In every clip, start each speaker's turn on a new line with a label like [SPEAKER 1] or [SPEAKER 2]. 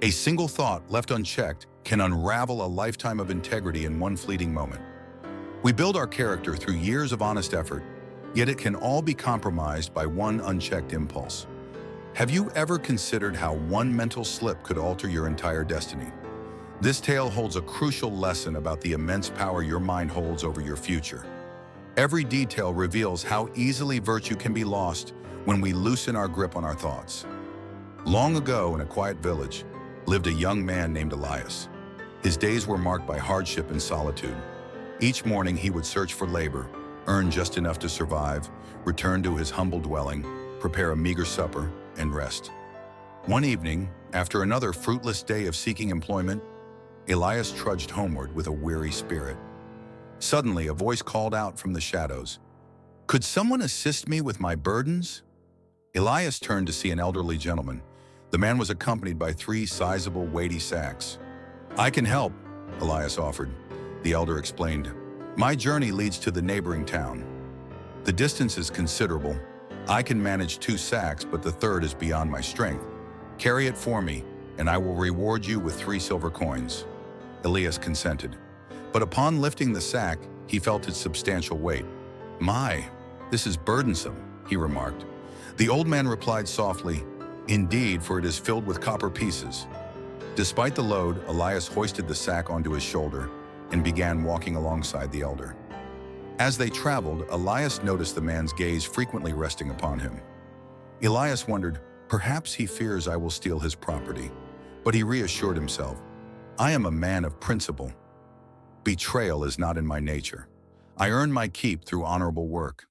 [SPEAKER 1] A single thought left unchecked can unravel a lifetime of integrity in one fleeting moment. We build our character through years of honest effort, yet it can all be compromised by one unchecked impulse. Have you ever considered how one mental slip could alter your entire destiny? This tale holds a crucial lesson about the immense power your mind holds over your future. Every detail reveals how easily virtue can be lost when we loosen our grip on our thoughts. Long ago, in a quiet village, lived a young man named Elias. His days were marked by hardship and solitude. Each morning he would search for labor, earn just enough to survive, return to his humble dwelling, prepare a meager supper, and rest. One evening, after another fruitless day of seeking employment, Elias trudged homeward with a weary spirit. Suddenly, a voice called out from the shadows, "Could someone assist me with my burdens?" Elias turned to see an elderly gentleman. The man was accompanied by 3 sizable, weighty sacks. "I can help," Elias offered. The elder explained, "My journey leads to the neighboring town. The distance is considerable. I can manage 2 sacks, but the third is beyond my strength. Carry it for me, and I will reward you with 3 silver coins." Elias consented. But upon lifting the sack, he felt its substantial weight. "My, this is burdensome," he remarked. The old man replied softly, "Indeed, for it is filled with copper pieces." Despite the load, Elias hoisted the sack onto his shoulder and began walking alongside the elder. As they traveled, Elias noticed the man's gaze frequently resting upon him. Elias wondered, perhaps he fears I will steal his property. But he reassured himself, "I am a man of principle. Betrayal is not in my nature. I earn my keep through honorable work."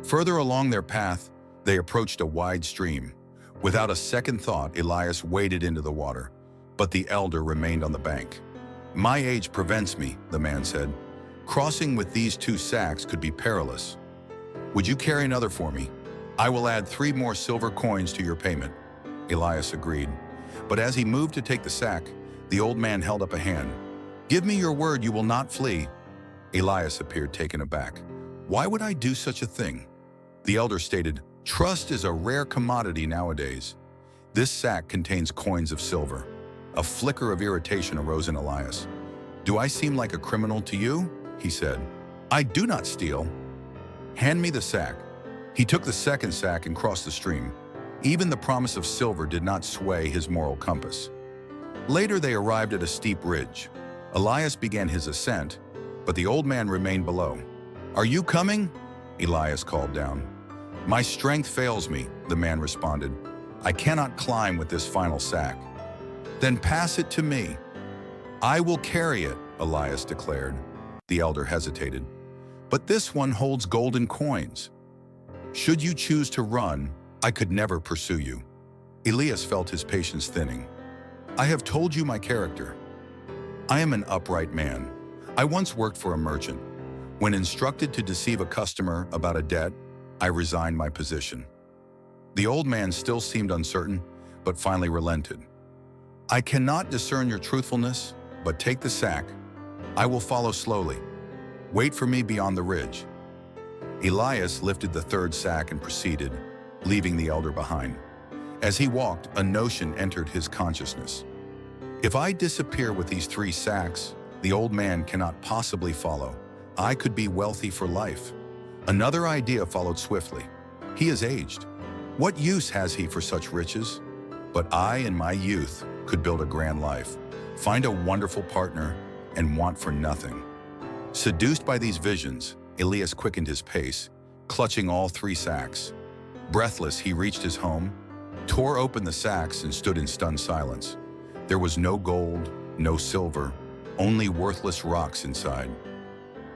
[SPEAKER 1] Further along their path, they approached a wide stream. Without a second thought, Elias waded into the water, but the elder remained on the bank. "My age prevents me," the man said. "Crossing with these 2 sacks could be perilous. Would you carry another for me? I will add 3 more silver coins to your payment." Elias agreed. But as he moved to take the sack, the old man held up a hand. "Give me your word you will not flee." Elias appeared taken aback. "Why would I do such a thing?" The elder stated, "Trust is a rare commodity nowadays. This sack contains coins of silver." A flicker of irritation arose in Elias. "Do I seem like a criminal to you?" he said. "I do not steal." "Hand me the sack." He took the second sack and crossed the stream. Even the promise of silver did not sway his moral compass. Later they arrived at a steep ridge. Elias began his ascent, but the old man remained below. "Are you coming?" Elias called down. "My strength fails me," the man responded. "I cannot climb with this final sack." "Then pass it to me." "I will carry it," Elias declared. The elder hesitated. "But this one holds golden coins. Should you choose to run, I could never pursue you." Elias felt his patience thinning. "I have told you my character. I am an upright man. I once worked for a merchant. When instructed to deceive a customer about a debt, I resigned my position." The old man still seemed uncertain, but finally relented. "I cannot discern your truthfulness, but take the sack. I will follow slowly. Wait for me beyond the ridge." Elias lifted the 3rd sack and proceeded, leaving the elder behind. As he walked, a notion entered his consciousness. If I disappear with these 3 sacks, the old man cannot possibly follow. I could be wealthy for life. Another idea followed swiftly. He is aged. What use has he for such riches? But I, in my youth, could build a grand life, find a wonderful partner, and want for nothing. Seduced by these visions, Elias quickened his pace, clutching all 3 sacks. Breathless, he reached his home, tore open the sacks, and stood in stunned silence. There was no gold, no silver, only worthless rocks inside.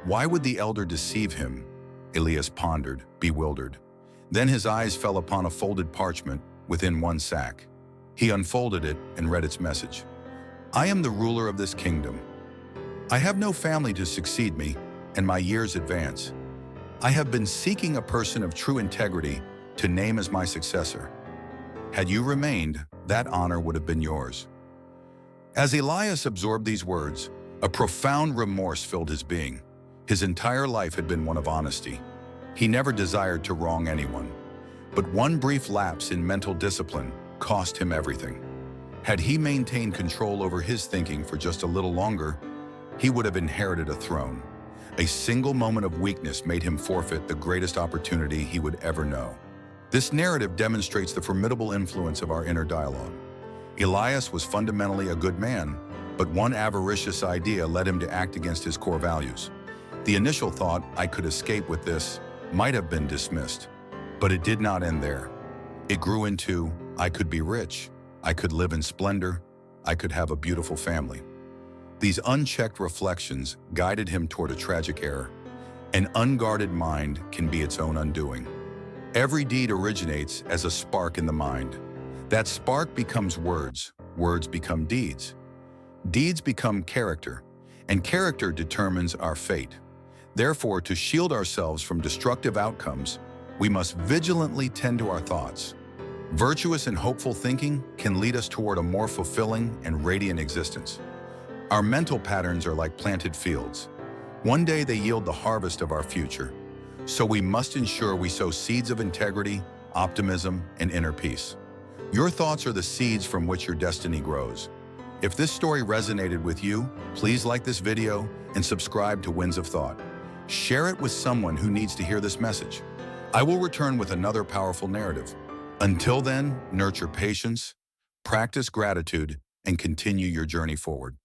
[SPEAKER 1] Why would the elder deceive him? Elias pondered, bewildered. Then his eyes fell upon a folded parchment within one sack. He unfolded it and read its message. "I am the ruler of this kingdom. I have no family to succeed me, and my years advance. I have been seeking a person of true integrity to name as my successor. Had you remained, that honor would have been yours." As Elias absorbed these words, a profound remorse filled his being. His entire life had been one of honesty. He never desired to wrong anyone. But one brief lapse in mental discipline cost him everything. Had he maintained control over his thinking for just a little longer, he would have inherited a throne. A single moment of weakness made him forfeit the greatest opportunity he would ever know. This narrative demonstrates the formidable influence of our inner dialogue. Elias was fundamentally a good man, but one avaricious idea led him to act against his core values. The initial thought, "I could escape with this," might have been dismissed, but it did not end there. It grew into, "I could be rich, I could live in splendor, I could have a beautiful family." These unchecked reflections guided him toward a tragic error. An unguarded mind can be its own undoing. Every deed originates as a spark in the mind. That spark becomes words, words become deeds. Deeds become character, and character determines our fate. Therefore, to shield ourselves from destructive outcomes, we must vigilantly tend to our thoughts. Virtuous and hopeful thinking can lead us toward a more fulfilling and radiant existence. Our mental patterns are like planted fields. One day they yield the harvest of our future. So we must ensure we sow seeds of integrity, optimism, and inner peace. Your thoughts are the seeds from which your destiny grows. If this story resonated with you, please like this video and subscribe to Winds of Thought. Share it with someone who needs to hear this message. I will return with another powerful narrative. Until then, nurture patience, practice gratitude, and continue your journey forward.